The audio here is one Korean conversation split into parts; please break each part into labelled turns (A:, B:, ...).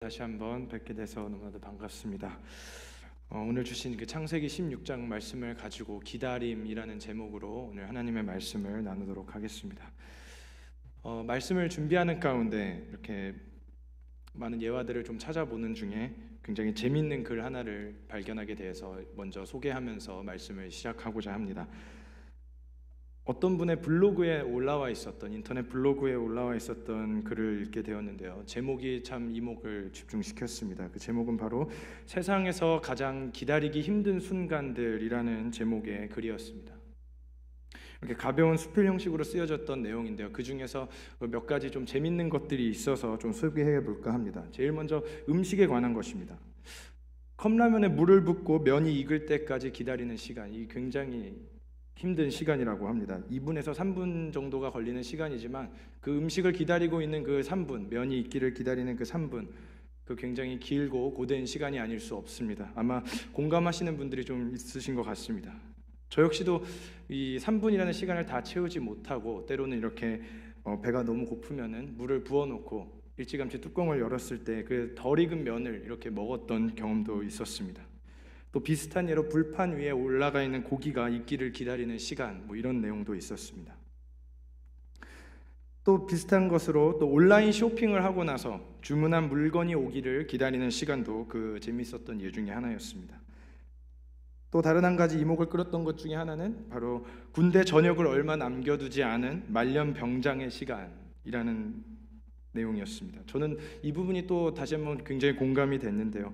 A: 다시 한번 뵙게 돼서 너무나도 반갑습니다. 오늘 주신 그 창세기 16장 말씀을 가지고 기다림이라는 제목으로 오늘 하나님의 말씀을 나누도록 하겠습니다. 말씀을 준비하는 가운데 이렇게 많은 예화들을 좀 찾아보는 중에 굉장히 재밌는 글 하나를 발견하게 돼서 먼저 소개하면서 말씀을 시작하고자 합니다. 어떤 분의 블로그에 올라와 있었던 인터넷 블로그에 올라와 있었던 글을 읽게 되었는데요. 제목이 참 이목을 집중시켰습니다. 그 제목은 바로 세상에서 가장 기다리기 힘든 순간들이라는 제목의 글이었습니다. 이렇게 가벼운 수필 형식으로 쓰여졌던 내용인데요. 그 중에서 몇 가지 좀 재밌는 것들이 있어서 좀 소개해 볼까 합니다. 제일 먼저 음식에 관한 것입니다. 컵라면에 물을 붓고 면이 익을 때까지 기다리는 시간이 굉장히 힘든 시간이라고 합니다. 2분에서 3분 정도가 걸리는 시간이지만 그 음식을 기다리고 있는 그 3분, 면이 익기를 기다리는 그 3분, 그 굉장히 길고 고된 시간이 아닐 수 없습니다. 아마 공감하시는 분들이 좀 있으신 것 같습니다. 저 역시도 이 3분이라는 시간을 다 채우지 못하고 때로는 이렇게 배가 너무 고프면은 물을 부어놓고 일찌감치 뚜껑을 열었을 때 그 덜 익은 면을 이렇게 먹었던 경험도 있었습니다. 또 비슷한 예로 불판 위에 올라가 있는 고기가 익기를 기다리는 시간, 이런 내용도 있었습니다. 또 비슷한 것으로 또 온라인 쇼핑을 하고 나서 주문한 물건이 오기를 기다리는 시간도 그 재밌었던 예 중에 하나였습니다. 또 다른 한 가지 이목을 끌었던 것 중에 하나는 바로 군대 전역을 얼마 남겨두지 않은 말년병장의 시간이라는 내용이었습니다. 저는 이 부분이 또 다시 한번 굉장히 공감이 됐는데요.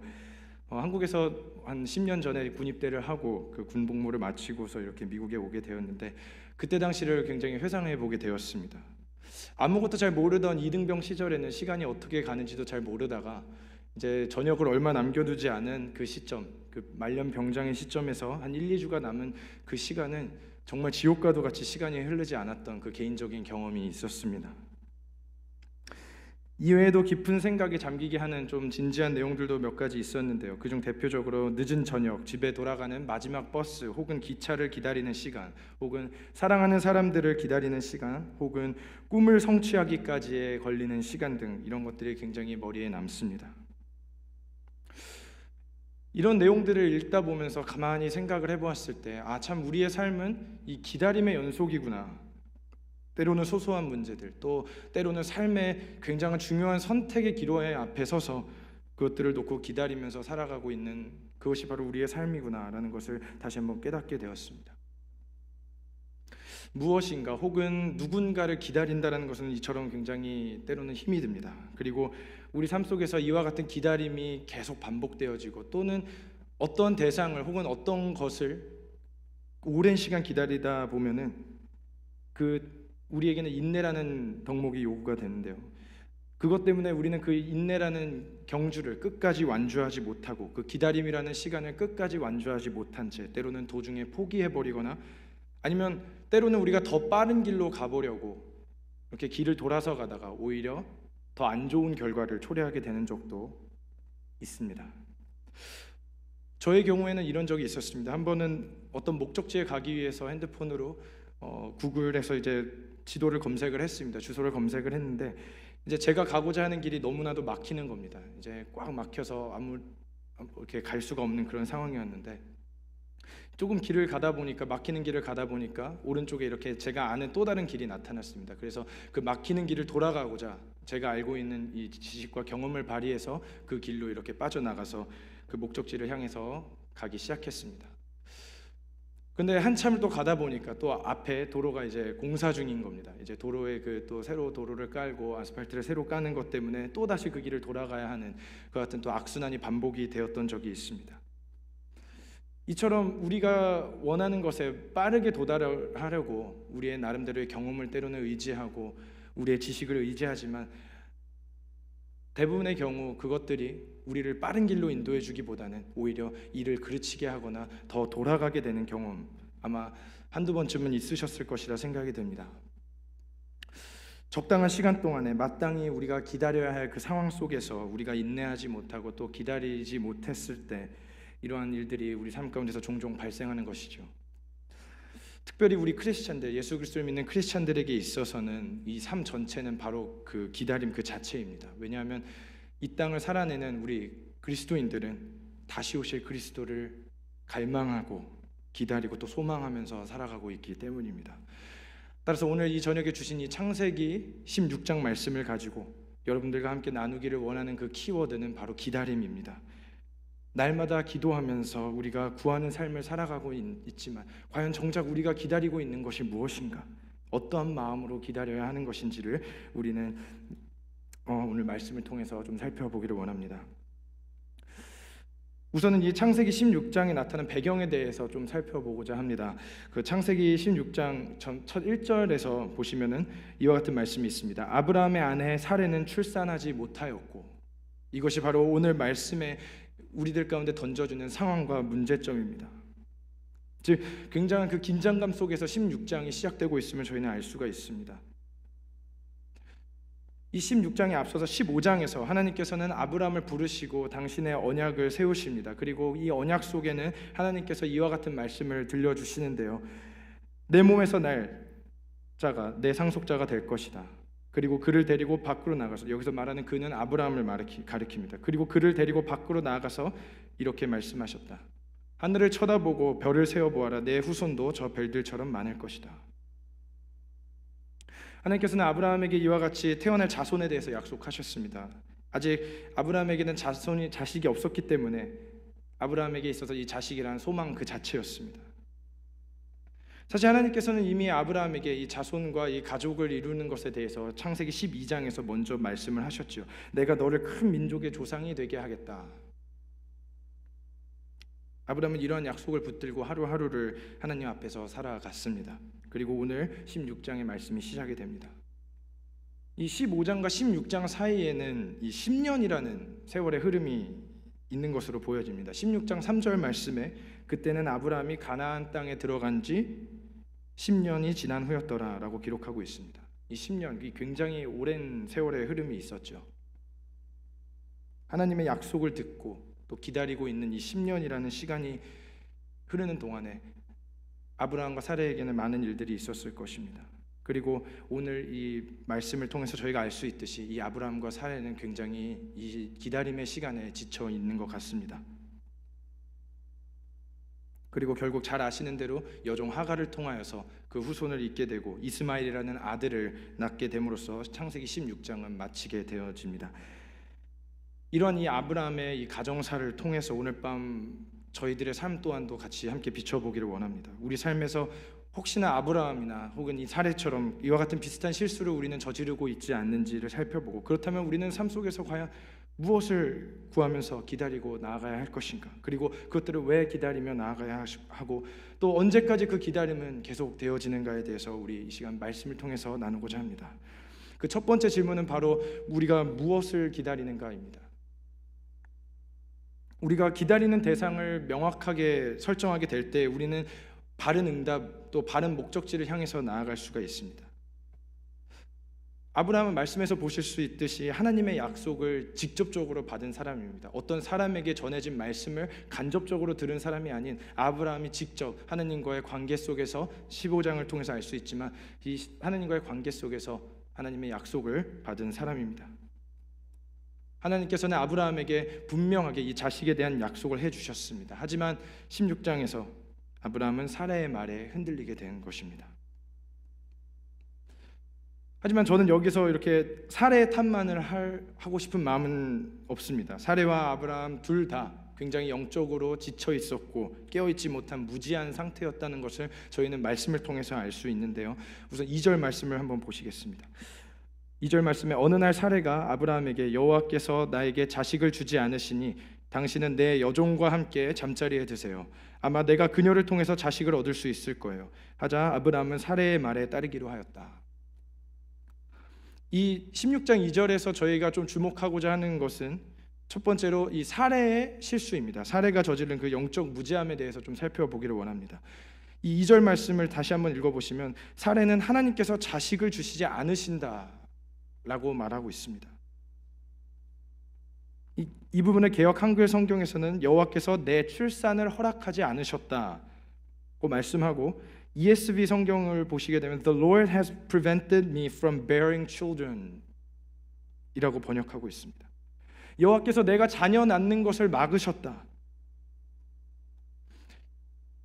A: 한국에서 한 10년 전에 군입대를 하고 그 군복무를 마치고서 이렇게 미국에 오게 되었는데 그때 당시를 굉장히 회상해 보게 되었습니다. 아무것도 잘 모르던 이등병 시절에는 시간이 어떻게 가는지도 잘 모르다가 이제 전역을 얼마 남겨두지 않은 그 시점, 그 말년병장의 시점에서 한 1, 2주가 남은 그 시간은 정말 지옥과도 같이 시간이 흐르지 않았던 그 개인적인 경험이 있었습니다. 이외에도 깊은 생각에 잠기게 하는 좀 진지한 내용들도 몇 가지 있었는데요. 그중 대표적으로 늦은 저녁, 집에 돌아가는 마지막 버스 혹은 기차를 기다리는 시간, 혹은 사랑하는 사람들을 기다리는 시간, 혹은 꿈을 성취하기까지에 걸리는 시간 등 이런 것들이 굉장히 머리에 남습니다. 이런 내용들을 읽다 보면서 가만히 생각을 해보았을 때 참 우리의 삶은 이 기다림의 연속이구나. 때로는 소소한 문제들, 또 때로는 삶의 굉장한 중요한 선택의 기로에 앞에 서서 그것들을 놓고 기다리면서 살아가고 있는 그것이 바로 우리의 삶이구나라는 것을 다시 한번 깨닫게 되었습니다. 무엇인가 혹은 누군가를 기다린다는 것은 이처럼 굉장히 때로는 힘이 듭니다. 그리고 우리 삶 속에서 이와 같은 기다림이 계속 반복되어지고 또는 어떤 대상을 혹은 어떤 것을 오랜 시간 기다리다 보면은 우리에게는 인내라는 덕목이 요구가 되는데요. 그것 때문에 우리는 그 인내라는 경주를 끝까지 완주하지 못하고 그 기다림이라는 시간을 끝까지 완주하지 못한 채 때로는 도중에 포기해버리거나 아니면 때로는 우리가 더 빠른 길로 가보려고 이렇게 길을 돌아서 가다가 오히려 더 안 좋은 결과를 초래하게 되는 적도 있습니다. 저의 경우에는 이런 적이 있었습니다. 한 번은 어떤 목적지에 가기 위해서 핸드폰으로 구글에서 이제 지도를 검색을 했습니다. 주소를 검색을 했는데 이제 제가 가고자 하는 길이 너무나도 막히는 겁니다. 이제 꽉 막혀서 이렇게 갈 수가 없는 그런 상황이었는데 조금 길을 가다 보니까 막히는 길을 가다 보니까 오른쪽에 이렇게 제가 아는 또 다른 길이 나타났습니다. 그래서 그 막히는 길을 돌아가고자 제가 알고 있는 이 지식과 경험을 발휘해서 그 길로 이렇게 빠져나가서 그 목적지를 향해서 가기 시작했습니다. 근데 한참을 또 가다 보니까 또 앞에 도로가 이제 공사 중인 겁니다. 이제 도로에 또 새로 도로를 깔고 아스팔트를 새로 까는 것 때문에 또 다시 그 길을 돌아가야 하는 그 같은 또 악순환이 반복이 되었던 적이 있습니다. 이처럼 우리가 원하는 것에 빠르게 도달하려고 우리의 나름대로의 경험을 때로는 의지하고 우리의 지식을 의지하지만 대부분의 경우 그것들이 우리를 빠른 길로 인도해 주기보다는 오히려 이를 그르치게 하거나 더 돌아가게 되는 경험 아마 한두 번쯤은 있으셨을 것이라 생각이 듭니다. 적당한 시간 동안에 마땅히 우리가 기다려야 할 그 상황 속에서 우리가 인내하지 못하고 또 기다리지 못했을 때 이러한 일들이 우리 삶 가운데서 종종 발생하는 것이죠. 특별히 우리 크리스찬들, 예수 그리스도를 믿는 크리스찬들에게 있어서는 이 삶 전체는 바로 그 기다림 그 자체입니다. 왜냐하면 이 땅을 살아내는 우리 그리스도인들은 다시 오실 그리스도를 갈망하고 기다리고 또 소망하면서 살아가고 있기 때문입니다. 따라서 오늘 이 저녁에 주신 이 창세기 16장 말씀을 가지고 여러분들과 함께 나누기를 원하는 그 키워드는 바로 기다림입니다. 날마다 기도하면서 우리가 구하는 삶을 살아가고 있지만 과연 정작 우리가 기다리고 있는 것이 무엇인가? 어떠한 마음으로 기다려야 하는 것인지를 우리는 오늘 말씀을 통해서 좀 살펴보기를 원합니다. 우선은 이 창세기 16장에 나타난 배경에 대해서 좀 살펴보고자 합니다. 그 창세기 16장 첫 1절에서 보시면은 이와 같은 말씀이 있습니다. 아브라함의 아내 사레는 출산하지 못하였고, 이것이 바로 오늘 말씀에 우리들 가운데 던져주는 상황과 문제점입니다. 즉 굉장한 그 긴장감 속에서 16장이 시작되고 있음을 저희는 알 수가 있습니다. 이 16장에 앞서서 15장에서 하나님께서는 아브라함을 부르시고 당신의 언약을 세우십니다. 그리고 이 언약 속에는 하나님께서 이와 같은 말씀을 들려주시는데요. 내 몸에서 날 자가 내 상속자가 될 것이다. 그리고 그를 데리고 밖으로 나가서, 여기서 말하는 그는 아브라함을 가리킵니다. 그리고 그를 데리고 밖으로 나가서 이렇게 말씀하셨다. 하늘을 쳐다보고 별을 세어보아라. 내 후손도 저 별들처럼 많을 것이다. 하나님께서는 아브라함에게 이와 같이 태어날 자손에 대해서 약속하셨습니다. 아직 아브라함에게는 자식이 없었기 때문에 아브라함에게 있어서 이 자식이라는 소망 그 자체였습니다. 사실 하나님께서는 이미 아브라함에게 이 자손과 이 가족을 이루는 것에 대해서 창세기 12장에서 먼저 말씀을 하셨죠. 내가 너를 큰 민족의 조상이 되게 하겠다. 아브라함은 이러한 약속을 붙들고 하루하루를 하나님 앞에서 살아갔습니다. 그리고 오늘 16장의 말씀이 시작이 됩니다. 이 15장과 16장 사이에는 이 10년이라는 세월의 흐름이 있는 것으로 보여집니다. 16장 3절 말씀에 그때는 아브라함이 가나안 땅에 들어간 지 10년이 지난 후였더라 라고 기록하고 있습니다. 이 10년, 이 굉장히 오랜 세월의 흐름이 있었죠. 하나님의 약속을 듣고 또 기다리고 있는 이 10년이라는 시간이 흐르는 동안에 아브라함과 사레에게는 많은 일들이 있었을 것입니다. 그리고 오늘 이 말씀을 통해서 저희가 알 수 있듯이 이 아브라함과 사레는 굉장히 이 기다림의 시간에 지쳐 있는 것 같습니다. 그리고 결국 잘 아시는 대로 여종 하갈을 통하여서 그 후손을 잇게 되고 이스마엘이라는 아들을 낳게 됨으로써 창세기 16장은 마치게 되어집니다. 이러한 이 아브라함의 이 가정사를 통해서 오늘 밤 저희들의 삶 또한도 같이 함께 비춰보기를 원합니다. 우리 삶에서 혹시나 아브라함이나 혹은 이 사례처럼 이와 같은 비슷한 실수를 우리는 저지르고 있지 않는지를 살펴보고, 그렇다면 우리는 삶 속에서 과연 무엇을 구하면서 기다리고 나아가야 할 것인가, 그리고 그것들을 왜 기다리며 나아가야 하고 또 언제까지 그 기다림은 계속 되어지는가에 대해서 우리 이 시간 말씀을 통해서 나누고자 합니다. 그 첫 번째 질문은 바로 우리가 무엇을 기다리는가입니다. 우리가 기다리는 대상을 명확하게 설정하게 될 때 우리는 바른 응답 또 바른 목적지를 향해서 나아갈 수가 있습니다. 아브라함은 말씀에서 보실 수 있듯이 하나님의 약속을 직접적으로 받은 사람입니다. 어떤 사람에게 전해진 말씀을 간접적으로 들은 사람이 아닌 아브라함이 직접 하나님과의 관계 속에서 15장을 통해서 알 수 있지만 이 하나님과의 관계 속에서 하나님의 약속을 받은 사람입니다. 하나님께서는 아브라함에게 분명하게 이 자식에 대한 약속을 해주셨습니다. 하지만 16장에서 아브라함은 사레의 말에 흔들리게 된 것입니다. 하지만 저는 여기서 이렇게 사레의 탓만을 하고 싶은 마음은 없습니다. 사레와 아브라함 둘 다 굉장히 영적으로 지쳐 있었고 깨어있지 못한 무지한 상태였다는 것을 저희는 말씀을 통해서 알 수 있는데요. 우선 2절 말씀을 한번 보시겠습니다. 2절 말씀에 어느 날 사레가 아브라함에게 여호와께서 나에게 자식을 주지 않으시니 당신은 내 여종과 함께 잠자리에 드세요. 아마 내가 그녀를 통해서 자식을 얻을 수 있을 거예요. 하자 아브라함은 사레의 말에 따르기로 하였다. 이 16장 2절에서 저희가 좀 주목하고자 하는 것은 첫 번째로 이 사레의 실수입니다. 사레가 저지른 그 영적 무지함에 대해서 좀 살펴보기를 원합니다. 이 2절 말씀을 다시 한번 읽어보시면 사레는 하나님께서 자식을 주시지 않으신다 라고 말하고 있습니다. 이 부분을 개역 한글 성경에서는 여호와께서 내 출산을 허락하지 않으셨다고 말씀하고, ESV 성경을 보시게 되면 The Lord has prevented me from bearing children 이라고 번역하고 있습니다. 여호와께서 내가 자녀 낳는 것을 막으셨다.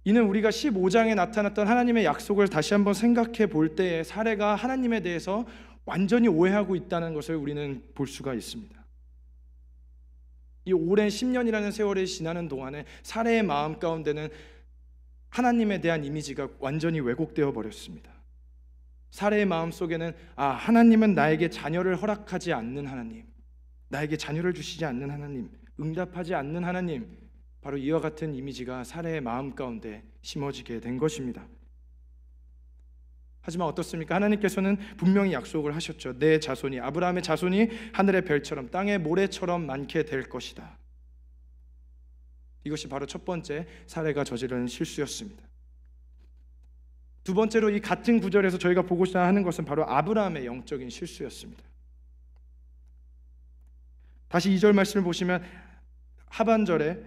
A: 이는 우리가 15장에 나타났던 하나님의 약속을 다시 한번 생각해 볼 때에 사레가 하나님에 대해서 완전히 오해하고 있다는 것을 우리는 볼 수가 있습니다. 이 오랜 10년이라는 세월이 지나는 동안에 사레의 마음 가운데는 하나님에 대한 이미지가 완전히 왜곡되어 버렸습니다. 사레의 마음 속에는 하나님은 나에게 자녀를 허락하지 않는 하나님, 나에게 자녀를 주시지 않는 하나님, 응답하지 않는 하나님, 바로 이와 같은 이미지가 사레의 마음 가운데 심어지게 된 것입니다. 하지만 어떻습니까? 하나님께서는 분명히 약속을 하셨죠. 내 자손이, 아브라함의 자손이 하늘의 별처럼 땅의 모래처럼 많게 될 것이다. 이것이 바로 첫 번째 사레가 저지른 실수였습니다. 두 번째로 이 같은 구절에서 저희가 보고자 하는 것은 바로 아브라함의 영적인 실수였습니다. 다시 2절 말씀을 보시면 하반절에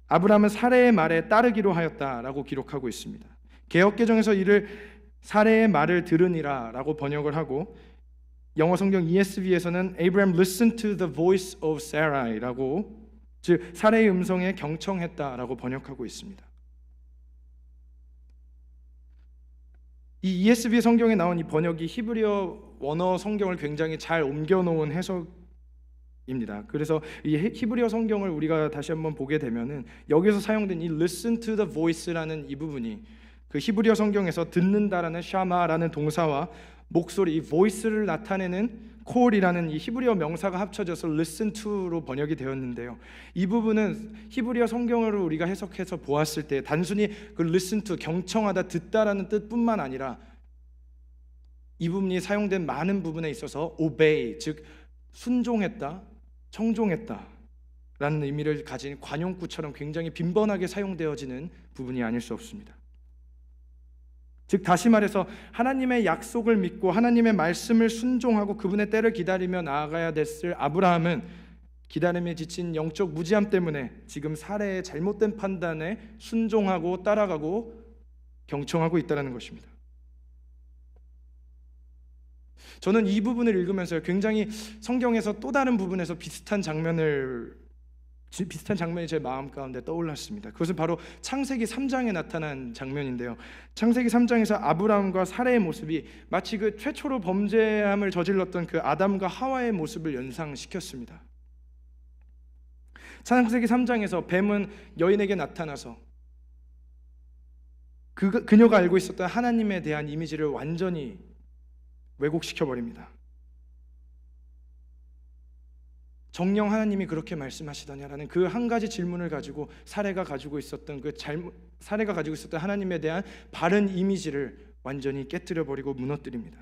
A: 아브라함은 사레의 말에 따르기로 하였다라고 기록하고 있습니다. 개역개정에서 이를 사레의 말을 들으니라 라고 번역을 하고, 영어 성경 ESV에서는 Abraham listened to the voice of Sarai 라고, 즉 사레의 음성에 경청했다라고 번역하고 있습니다. 이 ESV 성경에 나온 이 번역이 히브리어 원어 성경을 굉장히 잘 옮겨놓은 해석입니다. 그래서 이 히브리어 성경을 우리가 다시 한번 보게 되면은 여기서 사용된 이 listen to the voice라는 이 부분이 그 히브리어 성경에서 듣는다라는 샤마라는 동사와 목소리, 이 voice를 나타내는 call이라는 이 히브리어 명사가 합쳐져서 listen to로 번역이 되었는데요. 이 부분은 히브리어 성경으로 우리가 해석해서 보았을 때 단순히 그 listen to, 경청하다, 듣다라는 뜻뿐만 아니라 이 부분이 사용된 많은 부분에 있어서 obey, 즉 순종했다, 청종했다 라는 의미를 가진 관용구처럼 굉장히 빈번하게 사용되어지는 부분이 아닐 수 없습니다. 즉 다시 말해서 하나님의 약속을 믿고 하나님의 말씀을 순종하고 그분의 때를 기다리며 나아가야 됐을 아브라함은 기다림에 지친 영적 무지함 때문에 지금 사레의 잘못된 판단에 순종하고 따라가고 경청하고 있다는 것입니다. 저는 이 부분을 읽으면서 굉장히 성경에서 또 다른 부분에서 비슷한 장면이 제 마음 가운데 떠올랐습니다. 그것은 바로 창세기 3장에 나타난 장면인데요. 창세기 3장에서 아브라함과 사레의 모습이 마치 그 최초로 범죄함을 저질렀던 그 아담과 하와의 모습을 연상시켰습니다. 창세기 3장에서 뱀은 여인에게 나타나서 그녀가 알고 있었던 하나님에 대한 이미지를 완전히 왜곡시켜버립니다. 정녕 하나님이 그렇게 말씀하시더냐라는 그 한 가지 질문을 가지고 사레가 가지고 있었던 하나님에 대한 바른 이미지를 완전히 깨뜨려 버리고 무너뜨립니다.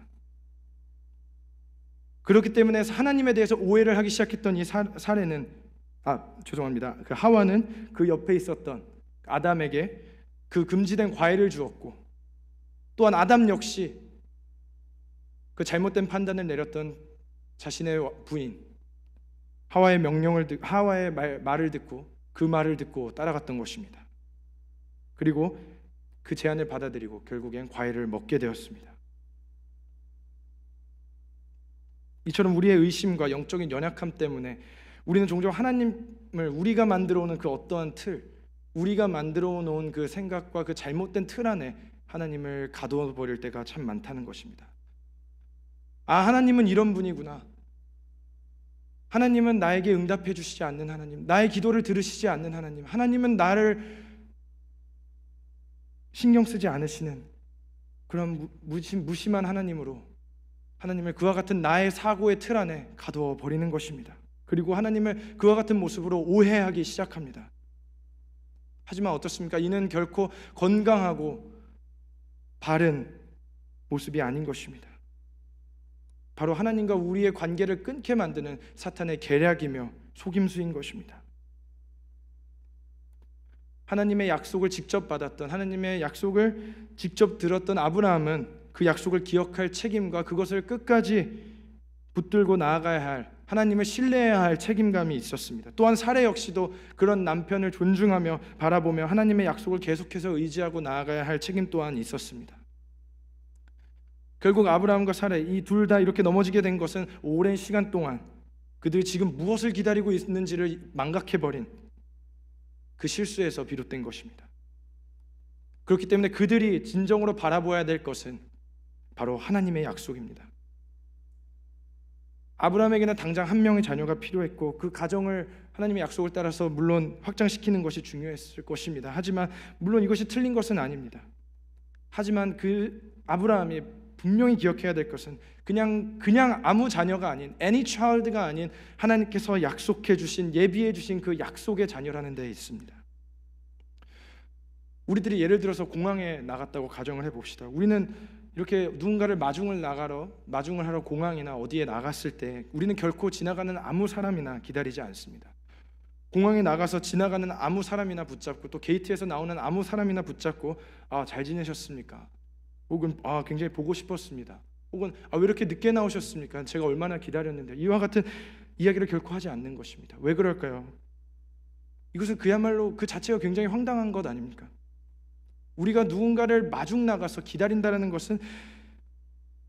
A: 그렇기 때문에 하나님에 대해서 오해를 하기 시작했던 이 사레는 그 하와는 그 옆에 있었던 아담에게 그 금지된 과일을 주었고, 또한 아담 역시 그 잘못된 판단을 내렸던 자신의 부인 하와의 말을 듣고 그 말을 듣고 따라갔던 것입니다. 그리고 그 제안을 받아들이고 결국엔 과일을 먹게 되었습니다. 이처럼 우리의 의심과 영적인 연약함 때문에 우리는 종종 하나님을 우리가 만들어 오는 그 어떠한 틀, 우리가 만들어 놓은 그 생각과 그 잘못된 틀 안에 하나님을 가두어 버릴 때가 참 많다는 것입니다. 하나님은 이런 분이구나. 하나님은 나에게 응답해 주시지 않는 하나님, 나의 기도를 들으시지 않는 하나님, 하나님은 나를 신경 쓰지 않으시는 그런 무심한 하나님으로 하나님을 그와 같은 나의 사고의 틀 안에 가두어 버리는 것입니다. 그리고 하나님을 그와 같은 모습으로 오해하기 시작합니다. 하지만 어떻습니까? 이는 결코 건강하고 바른 모습이 아닌 것입니다. 바로 하나님과 우리의 관계를 끊게 만드는 사탄의 계략이며 속임수인 것입니다. 하나님의 약속을 직접 받았던, 하나님의 약속을 직접 들었던 아브라함은 그 약속을 기억할 책임과 그것을 끝까지 붙들고 나아가야 할, 하나님을 신뢰해야 할 책임감이 있었습니다. 또한 사레 역시도 그런 남편을 존중하며 바라보며 하나님의 약속을 계속해서 의지하고 나아가야 할 책임 또한 있었습니다. 결국 아브라함과 사레 이 둘 다 이렇게 넘어지게 된 것은 오랜 시간 동안 그들이 지금 무엇을 기다리고 있는지를 망각해버린 그 실수에서 비롯된 것입니다. 그렇기 때문에 그들이 진정으로 바라보아야 될 것은 바로 하나님의 약속입니다. 아브라함에게는 당장 한 명의 자녀가 필요했고 그 가정을 하나님의 약속을 따라서 물론 확장시키는 것이 중요했을 것입니다. 하지만 물론 이것이 틀린 것은 아닙니다. 하지만 그 아브라함이 분명히 기억해야 될 것은 그냥 아무 자녀가 아닌 any child가 아닌 하나님께서 약속해 주신, 예비해 주신 그 약속의 자녀라는 데 있습니다. 우리들이 예를 들어서 공항에 나갔다고 가정을 해봅시다. 우리는 이렇게 누군가를 마중을 하러 공항이나 어디에 나갔을 때 우리는 결코 지나가는 아무 사람이나 기다리지 않습니다. 공항에 나가서 지나가는 아무 사람이나 붙잡고 또 게이트에서 나오는 아무 사람이나 붙잡고 잘 지내셨습니까? 혹은 굉장히 보고 싶었습니다. 혹은 왜 이렇게 늦게 나오셨습니까? 제가 얼마나 기다렸는데. 이와 같은 이야기를 결코 하지 않는 것입니다. 왜 그럴까요? 이것은 그야말로 그 자체가 굉장히 황당한 것 아닙니까? 우리가 누군가를 마중 나가서 기다린다는 것은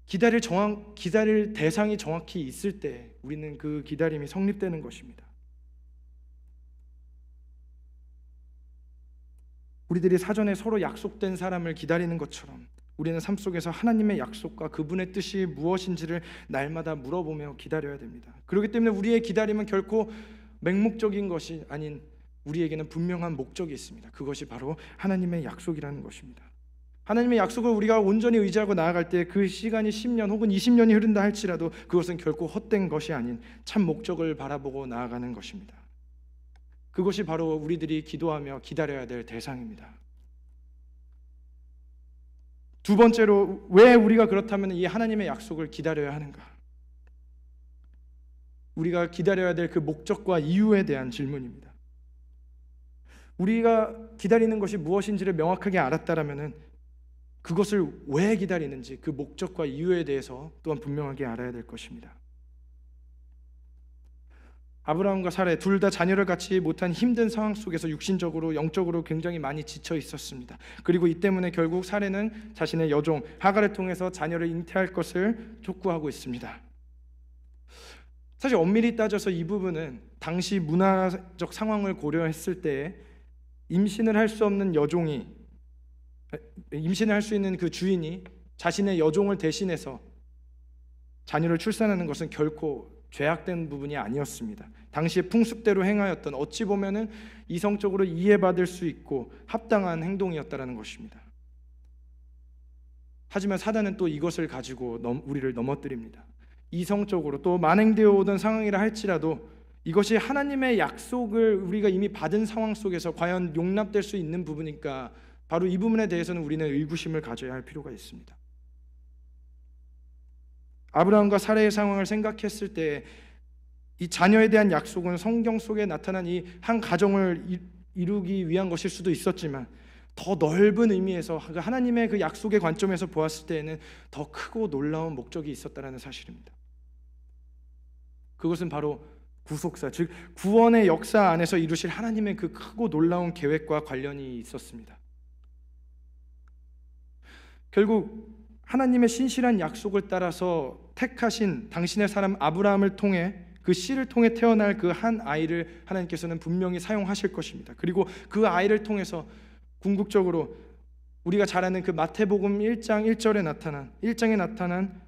A: 기다릴 대상이 정확히 있을 때 우리는 그 기다림이 성립되는 것입니다. 우리들이 사전에 서로 약속된 사람을 기다리는 것처럼 우리는 삶 속에서 하나님의 약속과 그분의 뜻이 무엇인지를 날마다 물어보며 기다려야 됩니다. 그렇기 때문에 우리의 기다림은 결코 맹목적인 것이 아닌 우리에게는 분명한 목적이 있습니다. 그것이 바로 하나님의 약속이라는 것입니다. 하나님의 약속을 우리가 온전히 의지하고 나아갈 때 그 시간이 10년 혹은 20년이 흐른다 할지라도 그것은 결코 헛된 것이 아닌 참 목적을 바라보고 나아가는 것입니다. 그것이 바로 우리들이 기도하며 기다려야 될 대상입니다. 두 번째로, 왜 우리가 그렇다면 이 하나님의 약속을 기다려야 하는가? 우리가 기다려야 될 그 목적과 이유에 대한 질문입니다. 우리가 기다리는 것이 무엇인지를 명확하게 알았다라면 그것을 왜 기다리는지 그 목적과 이유에 대해서 또한 분명하게 알아야 될 것입니다. 아브라함과 사라 둘 다 자녀를 갖지 못한 힘든 상황 속에서 육신적으로 영적으로 굉장히 많이 지쳐 있었습니다. 그리고 이 때문에 결국 사라는 자신의 여종 하갈을 통해서 자녀를 잉태할 것을 촉구하고 있습니다. 사실 엄밀히 따져서 이 부분은 당시 문화적 상황을 고려했을 때 임신을 할 수 없는 여종이, 임신을 할 수 있는 그 주인이 자신의 여종을 대신해서 자녀를 출산하는 것은 결코 죄악된 부분이 아니었습니다. 당시의 풍습대로 행하였던, 어찌 보면은 이성적으로 이해받을 수 있고 합당한 행동이었다라는 것입니다. 하지만 사단은 또 이것을 가지고 우리를 넘어뜨립니다. 이성적으로 또 만행되어 오던 상황이라 할지라도 이것이 하나님의 약속을 우리가 이미 받은 상황 속에서 과연 용납될 수 있는 부분이니까 바로 이 부분에 대해서는 우리는 의구심을 가져야 할 필요가 있습니다. 아브라함과 사라의 상황을 생각했을 때 이 자녀에 대한 약속은 성경 속에 나타난 이 한 가정을 이루기 위한 것일 수도 있었지만 더 넓은 의미에서 하나님의 그 약속의 관점에서 보았을 때에는 더 크고 놀라운 목적이 있었다는 사실입니다. 그것은 바로 구속사, 즉 구원의 역사 안에서 이루실 하나님의 그 크고 놀라운 계획과 관련이 있었습니다. 결국 하나님의 신실한 약속을 따라서 택하신 당신의 사람 아브라함을 통해 그 씨를 통해 태어날 그 한 아이를 하나님께서는 분명히 사용하실 것입니다. 그리고 그 아이를 통해서 궁극적으로 우리가 잘 아는 그 마태복음 1장 1장에 나타난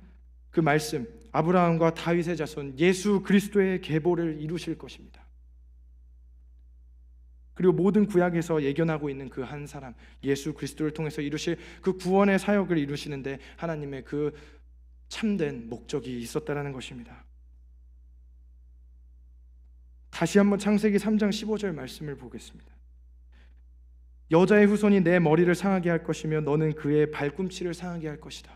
A: 그 말씀, 아브라함과 다윗의 자손 예수 그리스도의 계보를 이루실 것입니다. 그리고 모든 구약에서 예견하고 있는 그 한 사람 예수 그리스도를 통해서 이루실 그 구원의 사역을 이루시는데 하나님의 그 참된 목적이 있었다라는 것입니다. 다시 한번 창세기 3장 15절 말씀을 보겠습니다. 여자의 후손이 내 머리를 상하게 할 것이며 너는 그의 발꿈치를 상하게 할 것이다.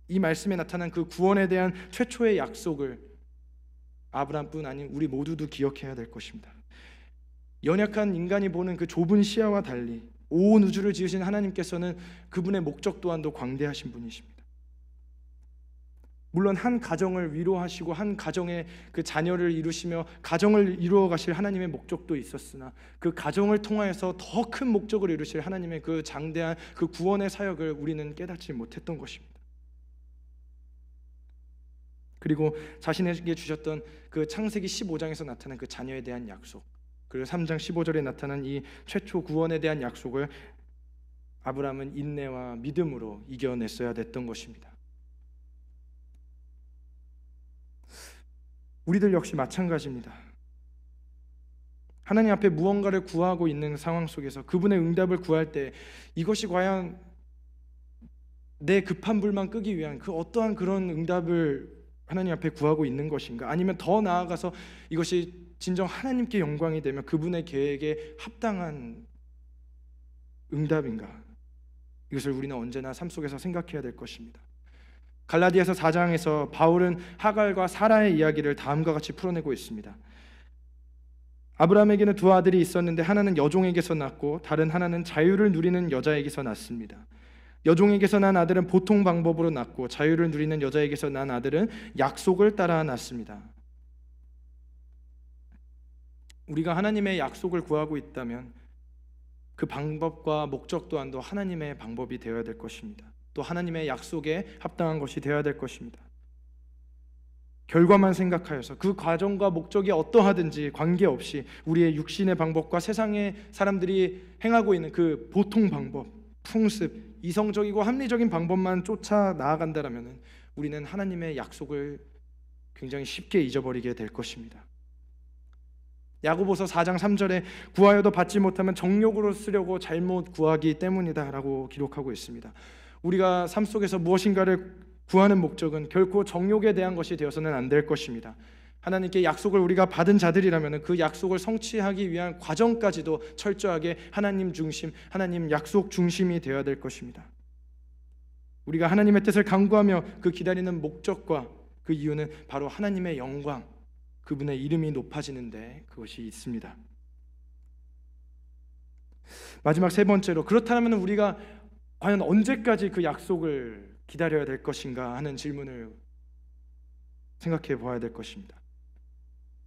A: 이 말씀에 나타난 그 구원에 대한 최초의 약속을 아브라함뿐 아닌 우리 모두도 기억해야 될 것입니다. 연약한 인간이 보는 그 좁은 시야와 달리 온 우주를 지으신 하나님께서는 그분의 목적 또한도 광대하신 분이십니다. 물론 한 가정을 위로하시고 한 가정의 그 자녀를 이루시며 가정을 이루어 가실 하나님의 목적도 있었으나 그 가정을 통하여서 더 큰 목적을 이루실 하나님의 그 장대한 그 구원의 사역을 우리는 깨닫지 못했던 것입니다. 그리고 자신에게 주셨던 그 창세기 15장에서 나타난 그 자녀에 대한 약속, 그리고 3장 15절에 나타난 이 최초 구원에 대한 약속을 아브라함은 인내와 믿음으로 이겨냈어야 됐던 것입니다. 우리들 역시 마찬가지입니다. 하나님 앞에 무언가를 구하고 있는 상황 속에서 그분의 응답을 구할 때 이것이 과연 내 급한 불만 끄기 위한 그 어떠한 그런 응답을 하나님 앞에 구하고 있는 것인가? 아니면 더 나아가서 이것이 진정 하나님께 영광이 되며 그분의 계획에 합당한 응답인가? 이것을 우리는 언제나 삶 속에서 생각해야 될 것입니다. 갈라디아서 4장에서 바울은 하갈과 사라의 이야기를 다음과 같이 풀어내고 있습니다. 아브라함에게는 두 아들이 있었는데 하나는 여종에게서 낳고 다른 하나는 자유를 누리는 여자에게서 낳습니다. 여종에게서 난 아들은 보통 방법으로 낳고 자유를 누리는 여자에게서 난 아들은 약속을 따라 낳습니다. 우리가 하나님의 약속을 구하고 있다면 그 방법과 목적 또한도 하나님의 방법이 되어야 될 것입니다. 또 하나님의 약속에 합당한 것이 되어야 될 것입니다. 결과만 생각하여서 그 과정과 목적이 어떠하든지 관계없이 우리의 육신의 방법과 세상의 사람들이 행하고 있는 그 보통 방법, 풍습, 이성적이고 합리적인 방법만 쫓아 나아간다면 우리는 하나님의 약속을 굉장히 쉽게 잊어버리게 될 것입니다. 야고보서 4장 3절에 구하여도 받지 못하면 정욕으로 쓰려고 잘못 구하기 때문이다 라고 기록하고 있습니다. 우리가 삶 속에서 무엇인가를 구하는 목적은 결코 정욕에 대한 것이 되어서는 안 될 것입니다. 하나님께 약속을 우리가 받은 자들이라면 그 약속을 성취하기 위한 과정까지도 철저하게 하나님 중심, 하나님 약속 중심이 되어야 될 것입니다. 우리가 하나님의 뜻을 간구하며 그 기다리는 목적과 그 이유는 바로 하나님의 영광, 그분의 이름이 높아지는데 그것이 있습니다. 마지막 세 번째로, 그렇다면 우리가 과연 언제까지 그 약속을 기다려야 될 것인가 하는 질문을 생각해 보아야 될 것입니다.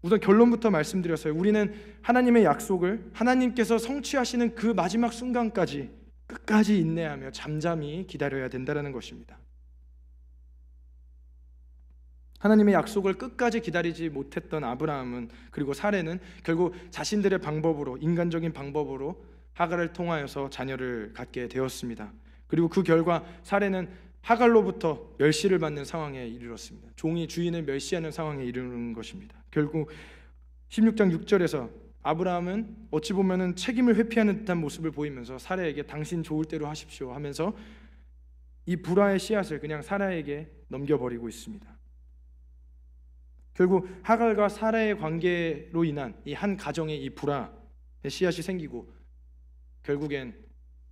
A: 우선 결론부터 말씀드렸어요. 우리는 하나님의 약속을 하나님께서 성취하시는 그 마지막 순간까지 끝까지 인내하며 잠잠히 기다려야 된다는 것입니다. 하나님의 약속을 끝까지 기다리지 못했던 아브라함은, 그리고 사레는 결국 자신들의 방법으로, 인간적인 방법으로 하갈을 통하여서 자녀를 갖게 되었습니다. 그리고 그 결과 사레는 하갈로부터 멸시를 받는 상황에 이르렀습니다. 종이 주인을 멸시하는 상황에 이르는 것입니다. 결국 16장 6절에서 아브라함은 어찌 보면은 책임을 회피하는 듯한 모습을 보이면서 사라에게 당신 좋을 대로 하십시오 하면서 이 불화의 씨앗을 그냥 사라에게 넘겨버리고 있습니다. 결국 하갈과 사라의 관계로 인한 이 한 가정에 이 불화의 씨앗이 생기고 결국엔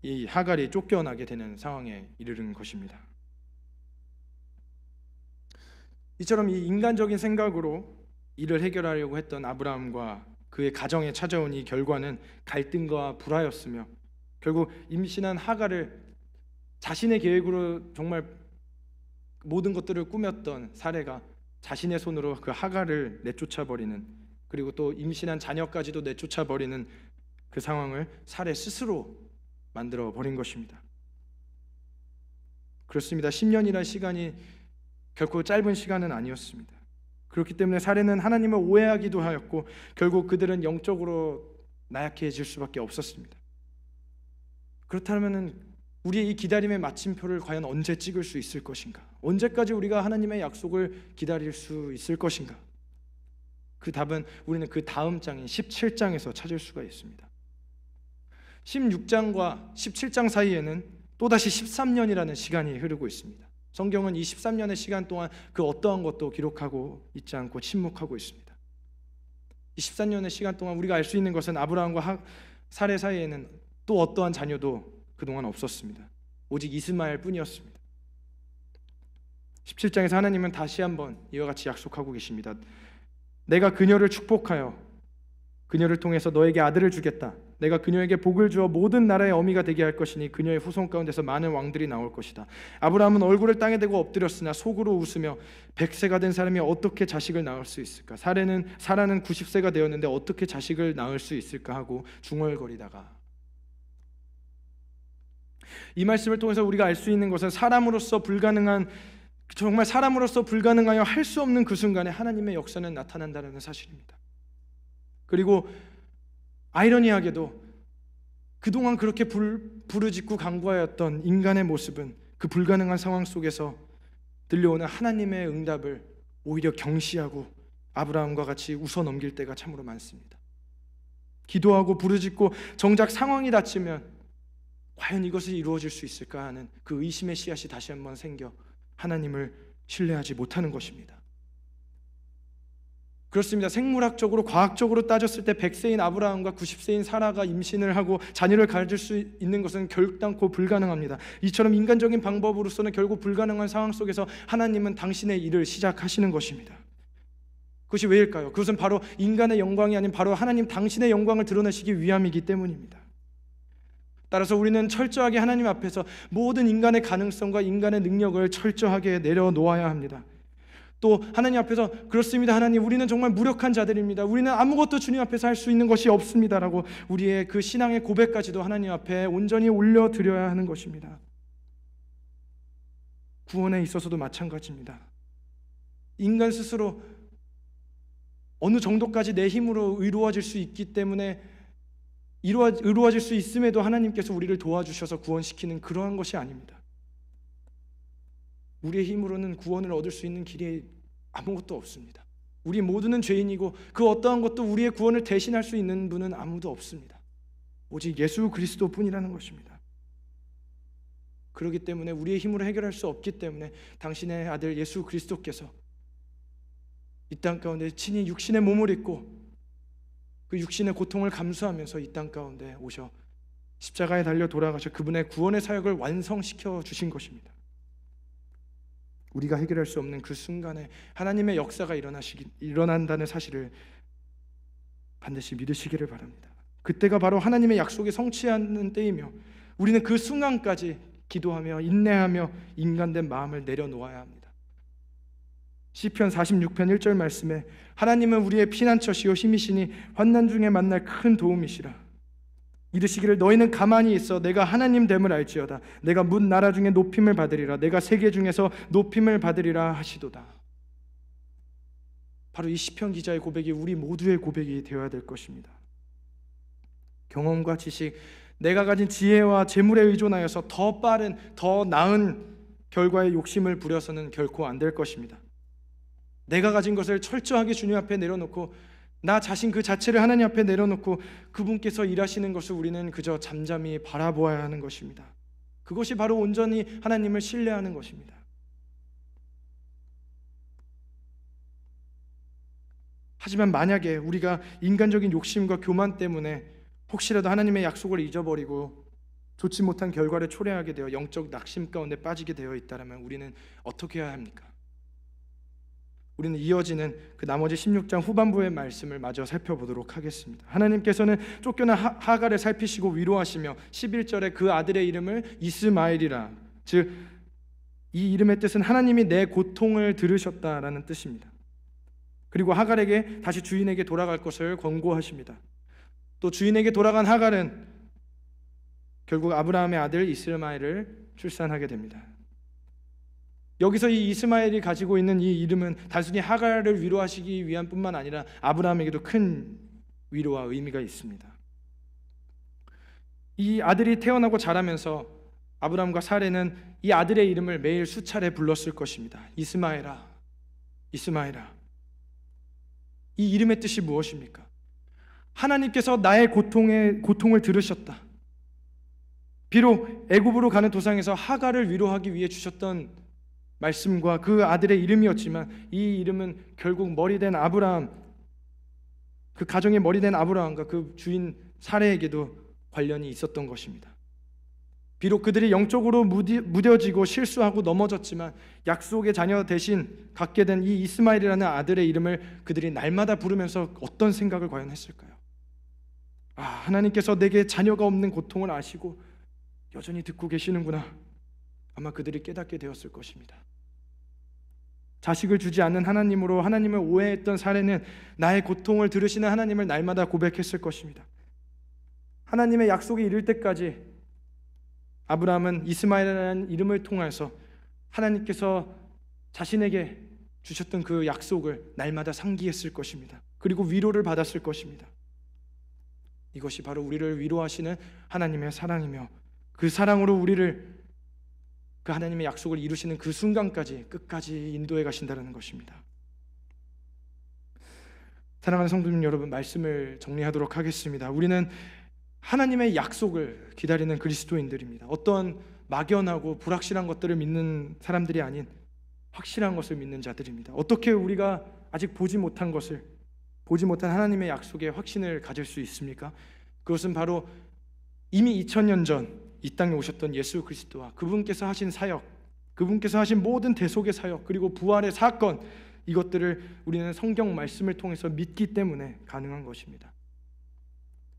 A: 이 하갈이 쫓겨나게 되는 상황에 이르는 것입니다. 이처럼 이 인간적인 생각으로 일을 해결하려고 했던 아브라함과 그의 가정에 찾아온 이 결과는 갈등과 불화였으며, 결국 임신한 하갈을 자신의 계획으로 정말 모든 것들을 꾸몄던 사레가 자신의 손으로 그 하갈을 내쫓아버리는, 그리고 또 임신한 자녀까지도 내쫓아버리는 그 상황을 사레 스스로 만들어 버린 것입니다. 그렇습니다. 10년이라는 시간이 결코 짧은 시간은 아니었습니다. 그렇기 때문에 사레는 하나님을 오해하기도 하였고 결국 그들은 영적으로 나약해질 수밖에 없었습니다. 그렇다면 우리의 이 기다림의 마침표를 과연 언제 찍을 수 있을 것인가? 언제까지 우리가 하나님의 약속을 기다릴 수 있을 것인가? 그 답은 우리는 그 다음 장인 17장에서 찾을 수가 있습니다. 16장과 17장 사이에는 또다시 13년이라는 시간이 흐르고 있습니다. 성경은 이 13년의 시간 동안 그 어떠한 것도 기록하고 있지 않고 침묵하고 있습니다. 이 13년의 시간 동안 우리가 알 수 있는 것은 아브라함과 사레 사이에는 또 어떠한 자녀도 그동안 없었습니다. 오직 이스마엘 뿐이었습니다. 17장에서 하나님은 다시 한번 이와 같이 약속하고 계십니다. 내가 그녀를 축복하여 그녀를 통해서 너에게 아들을 주겠다. 내가 그녀에게 복을 주어 모든 나라의 어미가 되게 할 것이니 그녀의 후손 가운데서 많은 왕들이 나올 것이다. 아브라함은 얼굴을 땅에 대고 엎드렸으나 속으로 웃으며 100세가 된 사람이 어떻게 자식을 낳을 수 있을까? 사라는 90세가 되었는데 어떻게 자식을 낳을 수 있을까 하고 중얼거리다가, 이 말씀을 통해서 우리가 알 수 있는 것은 사람으로서 불가능한 정말 사람으로서 불가능하여 할 수 없는 그 순간에 하나님의 역사는 나타난다는 사실입니다. 그리고 아이러니하게도 그동안 그렇게 부르짖고 간구하였던 인간의 모습은 그 불가능한 상황 속에서 들려오는 하나님의 응답을 오히려 경시하고 아브라함과 같이 웃어넘길 때가 참으로 많습니다. 기도하고 부르짖고 정작 상황이 닥치면 과연 이것이 이루어질 수 있을까 하는 그 의심의 씨앗이 다시 한번 생겨 하나님을 신뢰하지 못하는 것입니다. 그렇습니다. 생물학적으로 과학적으로 따졌을 때 100세인 아브라함과 90세인 사라가 임신을 하고 자녀를 가질 수 있는 것은 결단코 불가능합니다. 이처럼 인간적인 방법으로서는 결국 불가능한 상황 속에서 하나님은 당신의 일을 시작하시는 것입니다. 그것이 왜일까요? 그것은 바로 인간의 영광이 아닌 바로 하나님 당신의 영광을 드러내시기 위함이기 때문입니다. 따라서 우리는 철저하게 하나님 앞에서 모든 인간의 가능성과 인간의 능력을 철저하게 내려놓아야 합니다. 또 하나님 앞에서 그렇습니다. 하나님, 우리는 정말 무력한 자들입니다. 우리는 아무것도 주님 앞에서 할 수 있는 것이 없습니다라고 우리의 그 신앙의 고백까지도 하나님 앞에 온전히 올려드려야 하는 것입니다. 구원에 있어서도 마찬가지입니다. 인간 스스로 어느 정도까지 내 힘으로 이루어질 수 있기 때문에 이루어질 수 있음에도 하나님께서 우리를 도와주셔서 구원시키는 그러한 것이 아닙니다. 우리의 힘으로는 구원을 얻을 수 있는 길이 아무것도 없습니다. 우리 모두는 죄인이고 그 어떠한 것도 우리의 구원을 대신할 수 있는 분은 아무도 없습니다. 오직 예수 그리스도뿐이라는 것입니다. 그렇기 때문에 우리의 힘으로 해결할 수 없기 때문에 당신의 아들 예수 그리스도께서 이 땅 가운데 친히 육신의 몸을 입고 그 육신의 고통을 감수하면서 이 땅 가운데 오셔 십자가에 달려 돌아가셔 그분의 구원의 사역을 완성시켜 주신 것입니다. 우리가 해결할 수 없는 그 순간에 하나님의 역사가 일어난다는 사실을 반드시 믿으시기를 바랍니다. 그때가 바로 하나님의 약속이 성취하는 때이며 우리는 그 순간까지 기도하며 인내하며 인간된 마음을 내려놓아야 합니다. 시편 46편 1절 말씀에 하나님은 우리의 피난처시요 힘이시니 환난 중에 만날 큰 도움이시라. 이르시기를 너희는 가만히 있어 내가 하나님 됨을 알지어다. 내가 문 나라 중에 높임을 받으리라. 내가 세계 중에서 높임을 받으리라 하시도다. 바로 이 시편 기자의 고백이 우리 모두의 고백이 되어야 될 것입니다. 경험과 지식, 내가 가진 지혜와 재물에 의존하여서 더 빠른, 더 나은 결과에 욕심을 부려서는 결코 안 될 것입니다. 내가 가진 것을 철저하게 주님 앞에 내려놓고 나 자신 그 자체를 하나님 앞에 내려놓고 그분께서 일하시는 것을 우리는 그저 잠잠히 바라보아야 하는 것입니다. 그것이 바로 온전히 하나님을 신뢰하는 것입니다. 하지만 만약에 우리가 인간적인 욕심과 교만 때문에 혹시라도 하나님의 약속을 잊어버리고 좋지 못한 결과를 초래하게 되어 영적 낙심 가운데 빠지게 되어 있다면 우리는 어떻게 해야 합니까? 우리는 이어지는 그 나머지 16장 후반부의 말씀을 마저 살펴보도록 하겠습니다. 하나님께서는 쫓겨난 하갈을 살피시고 위로하시며 11절에 그 아들의 이름을 이스마엘이라, 즉 이 이름의 뜻은 하나님이 내 고통을 들으셨다라는 뜻입니다. 그리고 하갈에게 다시 주인에게 돌아갈 것을 권고하십니다. 또 주인에게 돌아간 하갈은 결국 아브라함의 아들 이스마엘을 출산하게 됩니다. 여기서 이 이스마엘이 가지고 있는 이 이름은 단순히 하갈을 위로하시기 위한 뿐만 아니라 아브라함에게도 큰 위로와 의미가 있습니다. 이 아들이 태어나고 자라면서 아브라함과 사레는 이 아들의 이름을 매일 수차례 불렀을 것입니다. 이스마엘아, 이스마엘아. 이 이름의 뜻이 무엇입니까? 하나님께서 나의 고통을 들으셨다. 비록 애굽으로 가는 도상에서 하갈을 위로하기 위해 주셨던 말씀과 그 아들의 이름이었지만 이 이름은 결국 머리된 아브라함, 그 가정의 머리된 아브라함과 그 주인 사레에게도 관련이 있었던 것입니다. 비록 그들이 영적으로 무뎌지고 실수하고 넘어졌지만 약속의 자녀 대신 갖게 된 이 이스마엘이라는 아들의 이름을 그들이 날마다 부르면서 어떤 생각을 과연 했을까요? 아, 하나님께서 내게 자녀가 없는 고통을 아시고 여전히 듣고 계시는구나. 아마 그들이 깨닫게 되었을 것입니다. 자식을 주지 않는 하나님으로 하나님을 오해했던 사례는 나의 고통을 들으시는 하나님을 날마다 고백했을 것입니다. 하나님의 약속이 이를 때까지 아브라함은 이스마엘이라는 이름을 통해서 하나님께서 자신에게 주셨던 그 약속을 날마다 상기했을 것입니다. 그리고 위로를 받았을 것입니다. 이것이 바로 우리를 위로하시는 하나님의 사랑이며, 그 사랑으로 우리를 그 하나님의 약속을 이루시는 그 순간까지 끝까지 인도해 가신다는 것입니다. 사랑하는 성도님 여러분, 말씀을 정리하도록 하겠습니다. 우리는 하나님의 약속을 기다리는 그리스도인들입니다. 어떤 막연하고 불확실한 것들을 믿는 사람들이 아닌 확실한 것을 믿는 자들입니다. 어떻게 우리가 아직 보지 못한 것을, 보지 못한 하나님의 약속에 확신을 가질 수 있습니까? 그것은 바로 이미 2000년 전 이 땅에 오셨던 예수 그리스도와 그분께서 하신 사역, 그분께서 하신 모든 대속의 사역, 그리고 부활의 사건, 이것들을 우리는 성경 말씀을 통해서 믿기 때문에 가능한 것입니다.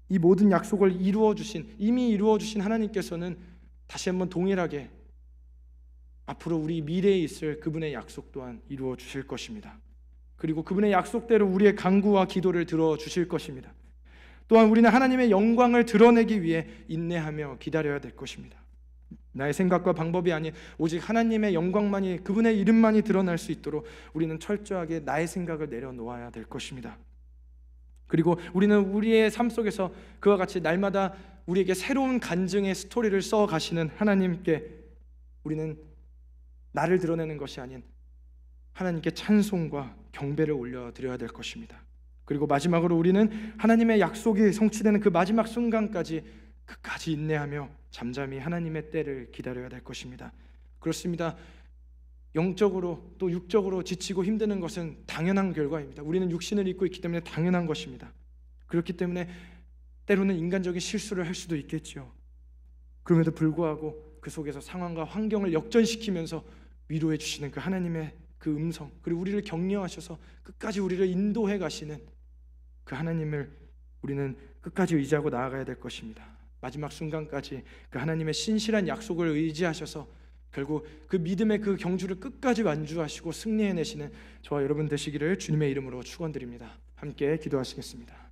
A: 이 모든 약속을 이미 이루어 주신 하나님께서는 다시 한번 동일하게 앞으로 우리 미래에 있을 그분의 약속 또한 이루어 주실 것입니다. 그리고 그분의 약속대로 우리의 간구와 기도를 들어 주실 것입니다. 또한 우리는 하나님의 영광을 드러내기 위해 인내하며 기다려야 될 것입니다. 나의 생각과 방법이 아닌 오직 하나님의 영광만이, 그분의 이름만이 드러날 수 있도록 우리는 철저하게 나의 생각을 내려놓아야 될 것입니다. 그리고 우리는 우리의 삶 속에서 그와 같이 날마다 우리에게 새로운 간증의 스토리를 써 가시는 하나님께 우리는 나를 드러내는 것이 아닌 하나님께 찬송과 경배를 올려드려야 될 것입니다. 그리고 마지막으로 우리는 하나님의 약속이 성취되는 그 마지막 순간까지 끝까지 인내하며 잠잠히 하나님의 때를 기다려야 될 것입니다. 그렇습니다. 영적으로 또 육적으로 지치고 힘드는 것은 당연한 결과입니다. 우리는 육신을 입고 있기 때문에 당연한 것입니다. 그렇기 때문에 때로는 인간적인 실수를 할 수도 있겠죠. 그럼에도 불구하고 그 속에서 상황과 환경을 역전시키면서 위로해 주시는 그 하나님의 그 음성, 그리고 우리를 격려하셔서 끝까지 우리를 인도해 가시는 그 하나님을 우리는 끝까지 의지하고 나아가야 될 것입니다. 마지막 순간까지 그 하나님의 신실한 약속을 의지하셔서 결국 그 믿음의 그 경주를 끝까지 완주하시고 승리해내시는 저와 여러분 되시기를 주님의 이름으로 축원드립니다. 함께 기도하시겠습니다.